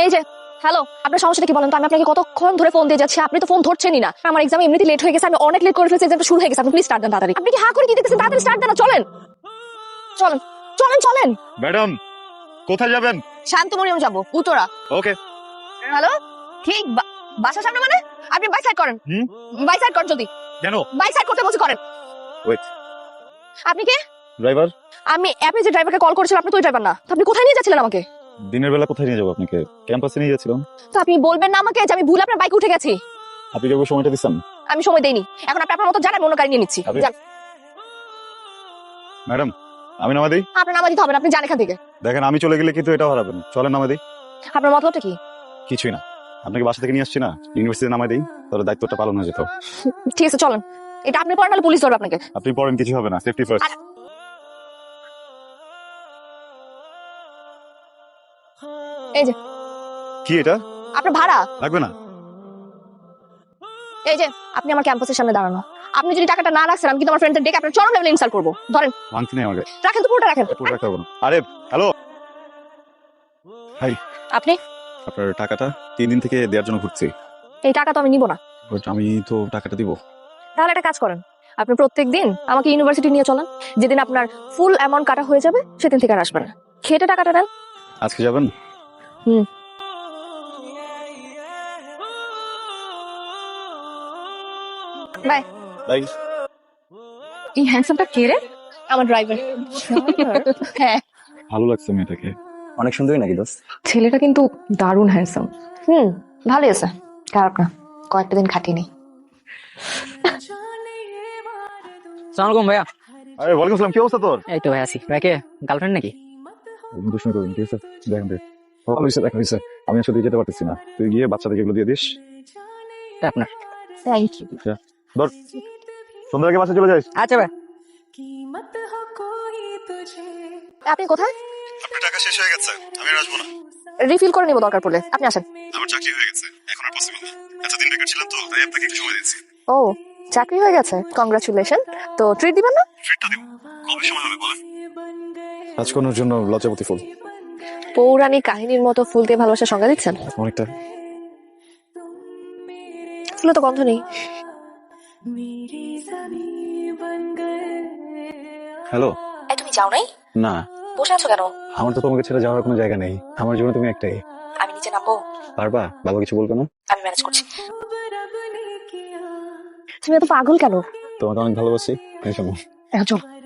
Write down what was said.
এই যে হ্যালো, আপনার সমস্যাটা কি বলেন তো? আমি আপনাকে কতক্ষণ ধরে ফোন দিয়ে যাচ্ছি, আপনি তো ফোন ধরছেনই না। আমার এক্সাম এমনিতে লেট হয়ে গেছে, আমি অনেক লেট করে ফেলছি, এক্সামটা শুরু হয়ে গেছে। আপনি প্লিজ স্টার্ট দেন তাড়াতাড়ি। আপনি কি হা করে কি দেখতেছেন? তাড়াতাড়ি স্টার্ট দেন না, চলেন চলেন চলেন চলেন। ম্যাডাম কোথায় যাবেন? শান্তমরিয়ম যাবো, উত্তরা। ওকে। হ্যালো, ঠিক বাসার সামনে মানে? আপনি বাই সাইড করেন, বাই সাইড করেন জলদি। কেন? বাই সাইড করতে বলছি, করেন। ওয়েট। আপনি কে? ড্রাইভার। আমি অ্যাপে যে ড্রাইভারকে কল করেছিলাম, আপনি তো ওই ড্রাইভার না। তো আপনি কোথায় নিয়ে যাচ্ছিলেন আমাকে? দিনের বেলা কোথায় নিয়ে যাবো আপনাকে? ক্যাম্পাসে নিয়ে যাচ্ছিলাম। তো আপনি বলবেন না আমাকে যে আমি ভুল আপনার বাইকে উঠে গেছি? আপনি কি ওই সময়টা দিচ্ছেন? আমি সময় দেইনি, এখন আপনি আপনার মতো জানেন, অন্য গাড়ি নিয়ে নিচ্ছি। আপনি- যান। ম্যাডাম আমি নামা দিই। আপনার নামা দিতে হবে না, আপনি যান এখান থেকে। দেখেন আমি চলে গেলে কিন্তু এটা হারাবেন। চলেন নামা দিই। আপনার মতলবটা কি? কিছুই না, আপনাকে বাসা থেকে নিয়ে আসছি না, ইউনিভার্সিটি নামাই দিই, তাহলে দায়িত্বটা পালন হয়ে যেত। ঠিক আছে চলেন, এটা আপনি পড়েন, নাহলে পুলিশ ধরবে আপনাকে। আপনি পড়েন, কিছু হবে না, সেফটি ফার্স্ট। এই যে কি এটা? আপনার ভাড়া লাগবে না। এই যে আপনি আমার ক্যাম্পাসের সামনে দাঁড়ানো, আপনি যদি টাকাটা না রাখছেন, আমি কিন্তু আমার ফ্রেন্ডদের ডেকে আপনার চরম লেভেলে ইনসাল্ট করবো। ধরেন, ভাঙতে নেই আমাকে। রাখেন তো, পুরোটা রাখেন। পুরো রাখতে হবে না। আরে হ্যালো ভাই, আপনি আপনার টাকাটা 3 দিন থেকে দেওয়ার জন্য ঘুরছি। এই টাকা তো আমি নিব না। But আমি তো টাকাটা দিব। তাহলে একটা কাজ করেন, আপনি প্রত্যেকদিন আমাকে ইউনিভার্সিটি নিয়ে চলেন। যেদিন আপনার ফুল অ্যামাউন্ট কাটা হয়ে যাবে, সেদিন থেকে আর আসবেন না। খেটে টাকাটা নেন। আজকে যাবেন? হুম। বাই। ভাই এই হ্যান্ডসামটা কে রে? আমার ড্রাইভার। হ্যাঁ, ভালো লাগছে মেয়েটাকে। অনেক সুন্দরী নাকি দোস্ত? ছেলেটা কিন্তু দারুণ হ্যান্ডসাম। ভালোই আছে, খারাপ না। কয়েকটা দিন খাটিনি। সালাম আলাইকুম ভাইয়া। আরে ওয়ালাইকুম আসসালাম, কি অবস্থা তোর? এই তো ভাই আছি। ভাইকে গার্লফ্রেন্ড নাকি? দুষ্ণ করবেন, ঠিক আছে? দেখেন দেখ, ভালো হয়েছে, দেখা হয়েছে। আমি আসলে যেতে পারতেছি না, তুই গিয়ে বাচ্চাদেরকে এগুলো দিয়ে দিস। এটা আপনার। Thank you. ধর, সন্ধ্যার আগে বাসা চলে যাস। আচ্ছা ভাই। আপনি কোথায়? আপনার টাকা শেষ হয়ে গেছে, আমি আর আসবো না। রিফিল করে নিব দরকার পড়লে, আপনি আসেন। আমার চাকরি হয়ে গেছে, এখন আর পসিবল না। এতদিন বেকার ছিলাম তো, তাই আপনাকে একটু সময় দিচ্ছি। ও, চাকরি হয়ে গেছে, কংগ্রাচুলেশন। তো ট্রিট দিবেন না? ট্রিটটা দিব, কবে সময় হবে বলেন? রাজকন্যার জন্য লজ্জাপতি ফুল। পৌরাণিক কাহিনীর মতো ফুল দিয়ে ভালোবাসার সংজ্ঞা দিচ্ছেন। অনেকটা। ফুলে তো গন্ধ নেই। হ্যালো। এই তুমি যাও নাই? না, বসে আছো কেন? আমার তো তোমাকে ছেড়ে যাওয়ার কোনো জায়গা নেই, আমার জন্য তুমি একটাই। আমি নিচে নামবো? পারবা? বাবা কিছু বলবে না? আমি ম্যানেজ করছি। তুমি এত পাগল কেন? তোমাকে অনেক ভালোবাসি, এই শোনো। এখন চলো।